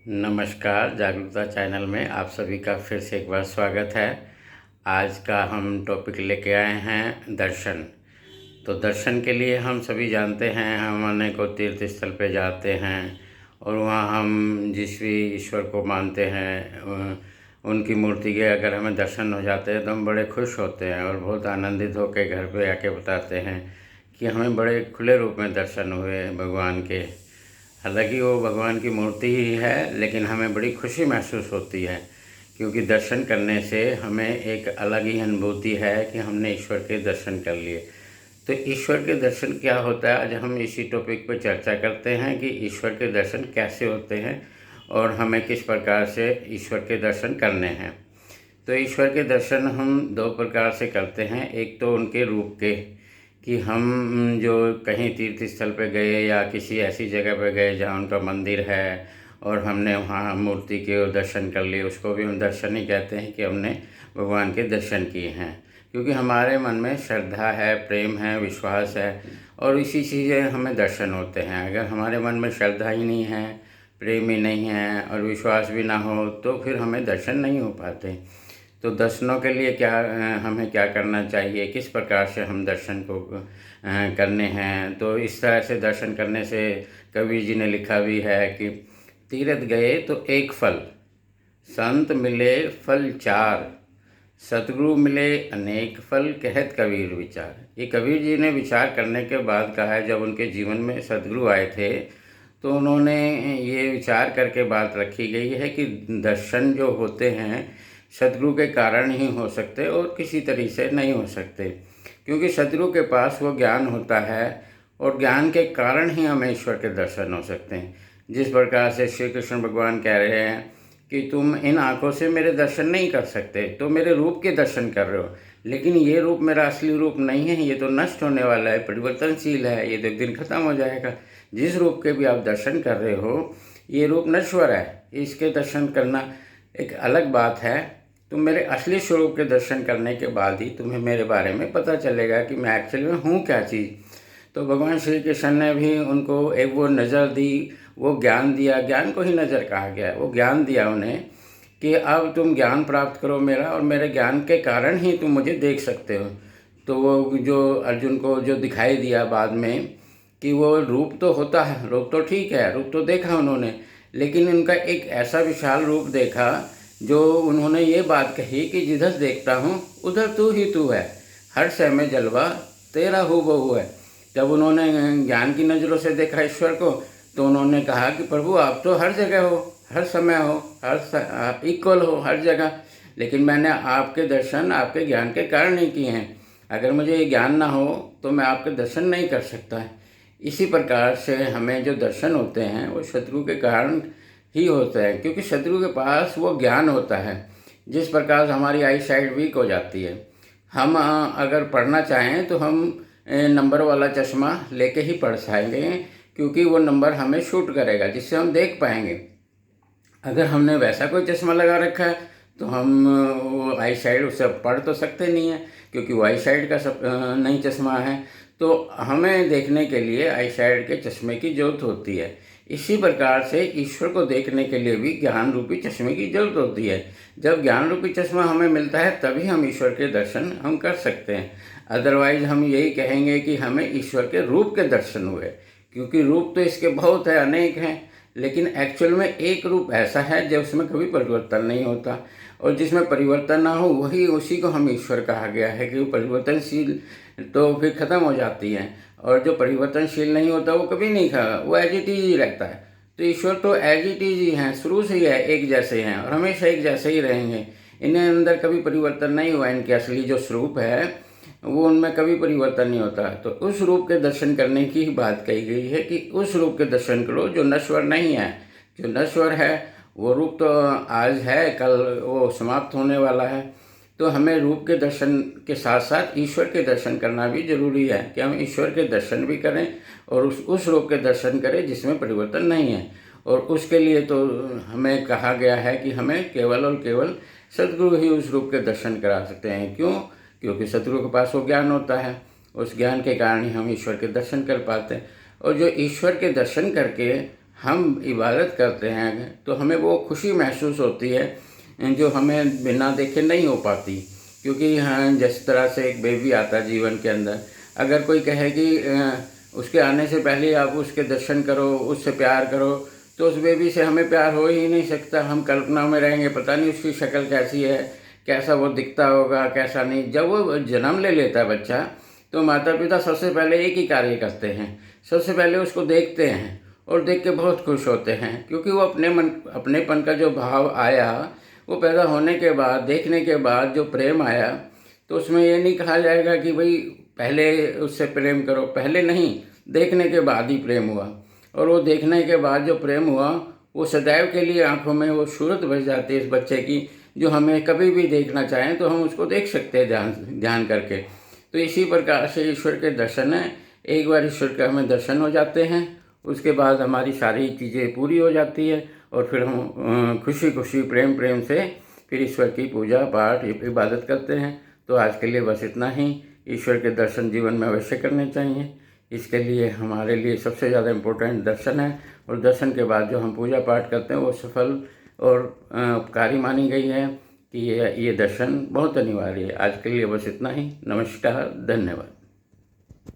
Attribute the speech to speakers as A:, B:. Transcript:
A: नमस्कार, जागरूकता चैनल में आप सभी का फिर से एक बार स्वागत है। आज का हम टॉपिक लेके आए हैं दर्शन। तो दर्शन के लिए हम सभी जानते हैं, हम अनेकों तीर्थ स्थल पे जाते हैं और वहाँ हम जिस भी ईश्वर को मानते हैं उनकी मूर्ति के अगर हमें दर्शन हो जाते हैं तो हम बड़े खुश होते हैं और बहुत आनंदित होकर घर पे आके बताते हैं कि हमें बड़े खुले रूप में दर्शन हुए भगवान के। हालांकि वो भगवान की मूर्ति ही है, लेकिन हमें बड़ी खुशी महसूस होती है क्योंकि दर्शन करने से हमें एक अलग ही अनुभूति है कि हमने ईश्वर के दर्शन कर लिए। तो ईश्वर के दर्शन क्या होता है, आज हम इसी टॉपिक पर चर्चा करते हैं कि ईश्वर के दर्शन कैसे होते हैं और हमें किस प्रकार से ईश्वर के दर्शन करने हैं। तो ईश्वर के दर्शन हम दो प्रकार से करते हैं। एक तो उनके रूप के, कि हम जो कहीं तीर्थ स्थल पे गए या किसी ऐसी जगह पे गए जहाँ उनका मंदिर है और हमने वहाँ मूर्ति के दर्शन कर लिए, उसको भी हम दर्शन ही कहते हैं कि हमने भगवान के दर्शन किए हैं। क्योंकि हमारे मन में श्रद्धा है, प्रेम है, विश्वास है और इसी चीज़ें हमें दर्शन होते हैं। अगर हमारे मन में श्रद्धा ही नहीं है, प्रेम ही नहीं है और विश्वास भी ना हो तो फिर हमें दर्शन नहीं हो पाते। तो दर्शनों के लिए हमें क्या करना चाहिए, किस प्रकार से हम दर्शन को करने हैं। तो इस तरह से दर्शन करने से कबीर जी ने लिखा भी है कि तीर्थ गए तो एक फल, संत मिले फल चार, सतगुरु मिले अनेक फल, कहत कबीर विचार। ये कबीर जी ने विचार करने के बाद कहा है, जब उनके जीवन में सतगुरु आए थे तो उन्होंने ये विचार करके बात रखी गई है कि दर्शन जो होते हैं सतगुरु के कारण ही हो सकते और किसी तरीके से नहीं हो सकते। क्योंकि सतगुरु के पास वो ज्ञान होता है और ज्ञान के कारण ही हमें ईश्वर के दर्शन हो सकते हैं। जिस प्रकार से श्री कृष्ण भगवान कह रहे हैं कि तुम इन आँखों से मेरे दर्शन नहीं कर सकते, तो मेरे रूप के दर्शन कर रहे हो, लेकिन ये रूप मेरा असली रूप नहीं है, ये तो नष्ट होने वाला है, परिवर्तनशील है, ये तो एक दिन ख़त्म हो जाएगा। जिस रूप के भी आप दर्शन कर रहे हो ये रूप नश्वर है, इसके दर्शन करना एक अलग बात है। तुम मेरे असली स्वरूप के दर्शन करने के बाद ही तुम्हें मेरे बारे में पता चलेगा कि मैं एक्चुअली में हूँ क्या चीज़। तो भगवान श्री कृष्ण ने भी उनको एक वो नज़र दी, वो ज्ञान दिया। ज्ञान को ही नज़र कहा गया है। वो ज्ञान दिया उन्हें कि अब तुम ज्ञान प्राप्त करो मेरा, और मेरे ज्ञान के कारण ही तुम मुझे देख सकते हो। तो वो जो अर्जुन को जो दिखाई दिया बाद में कि वो रूप तो होता है, रूप तो ठीक है, रूप तो देखा उन्होंने, लेकिन उनका एक ऐसा विशाल रूप देखा जो उन्होंने ये बात कही कि जिधर देखता हूँ उधर तू ही तू है, हर शय में जलवा तेरा हूबहू है। जब उन्होंने ज्ञान की नज़रों से देखा ईश्वर को तो उन्होंने कहा कि प्रभु आप तो हर जगह हो, हर समय हो, आप इक्वल हो हर जगह, लेकिन मैंने आपके दर्शन आपके ज्ञान के कारण ही किए हैं। अगर मुझे ये ज्ञान ना हो तो मैं आपके दर्शन नहीं कर सकता। इसी प्रकार से हमें जो दर्शन होते हैं वो शत्रु के कारण ही होता है, क्योंकि शत्रु के पास वो ज्ञान होता है। जिस प्रकार से हमारी आई साइड वीक हो जाती है, हम अगर पढ़ना चाहें तो हम नंबर वाला चश्मा लेके ही पढ़ पाएंगे, क्योंकि वो नंबर हमें शूट करेगा जिससे हम देख पाएंगे। अगर हमने वैसा कोई चश्मा लगा रखा है तो हम वो आई साइड उससे पढ़ तो सकते नहीं हैं, क्योंकि वो आई साइड का सब नहीं चश्मा है। तो हमें देखने के लिए आई साइड के चश्मे की ज़रूरत होती है। इसी प्रकार से ईश्वर को देखने के लिए भी ज्ञान रूपी चश्मे की ज़रूरत होती है। जब ज्ञान रूपी चश्मा हमें मिलता है तभी हम ईश्वर के दर्शन हम कर सकते हैं। अदरवाइज हम यही कहेंगे कि हमें ईश्वर के रूप के दर्शन हुए, क्योंकि रूप तो इसके बहुत है, अनेक हैं, लेकिन एक्चुअल में एक रूप ऐसा है जो उसमें कभी परिवर्तन नहीं होता, और जिसमें परिवर्तन ना हो वही उसी को हम ईश्वर कहा गया है। कि वो परिवर्तनशील तो फिर ख़त्म हो जाती है, और जो परिवर्तनशील नहीं होता वो कभी नहीं खा, वो एज इट इज ही रहता है। तो ईश्वर तो एज इट इज ही हैं, शुरू से ही है, एक जैसे हैं और हमेशा एक जैसे ही रहेंगे। इन्हें अंदर कभी परिवर्तन नहीं हुआ, इनके असली जो स्वरूप है वो उनमें कभी परिवर्तन नहीं होता। तो उस रूप के दर्शन करने की ही बात कही गई है कि उस रूप के दर्शन करो जो नश्वर नहीं है। जो नश्वर है वो रूप तो आज है, कल वो समाप्त होने वाला है। तो हमें रूप के दर्शन के साथ साथ ईश्वर के दर्शन करना भी जरूरी है, कि हम ईश्वर के दर्शन भी करें और उस रूप के दर्शन करें जिसमें परिवर्तन नहीं है। और उसके लिए तो हमें कहा गया है कि हमें केवल और केवल सद्गुरु ही उस रूप के दर्शन करा सकते हैं। क्यों? क्योंकि सद्गुरु के पास वो ज्ञान होता है, उस ज्ञान के कारण ही हम ईश्वर के दर्शन कर पाते हैं। और जो ईश्वर के दर्शन करके हम इबादत करते हैं तो हमें वो खुशी महसूस होती है जो हमें बिना देखे नहीं हो पाती। क्योंकि हाँ, जिस तरह से एक बेबी आता है जीवन के अंदर, अगर कोई कहे कि उसके आने से पहले आप उसके दर्शन करो, उससे प्यार करो, तो उस बेबी से हमें प्यार हो ही नहीं सकता। हम कल्पना में रहेंगे, पता नहीं उसकी शक्ल कैसी है, कैसा वो दिखता होगा, कैसा नहीं। जब वो जन्म ले लेता है बच्चा, तो माता पिता सबसे पहले एक ही कार्य करते हैं, सबसे पहले उसको देखते हैं और देख के बहुत खुश होते हैं। क्योंकि वो अपनेपन का जो भाव आया, वो पैदा होने के बाद, देखने के बाद जो प्रेम आया, तो उसमें ये नहीं कहा जाएगा कि भाई पहले उससे प्रेम करो, पहले नहीं, देखने के बाद ही प्रेम हुआ। और वो देखने के बाद जो प्रेम हुआ, वो सदैव के लिए आंखों में वो सूरत बस जाती है इस बच्चे की, जो हमें कभी भी देखना चाहें तो हम उसको देख सकते हैं ध्यान करके। तो इसी प्रकार से ईश्वर के दर्शन है, एक बार ईश्वर के हमें दर्शन हो जाते हैं, उसके बाद हमारी सारी चीज़ें पूरी हो जाती है और फिर हम खुशी खुशी प्रेम प्रेम से फिर ईश्वर की पूजा पाठ इबादत करते हैं। तो आज के लिए बस इतना ही। ईश्वर के दर्शन जीवन में अवश्य करने चाहिए। इसके लिए हमारे लिए सबसे ज़्यादा इम्पोर्टेंट दर्शन है, और दर्शन के बाद जो हम पूजा पाठ करते हैं वो सफल और उपकारी मानी गई है कि ये दर्शन बहुत अनिवार्य है। आज के लिए बस इतना ही। नमस्कार, धन्यवाद।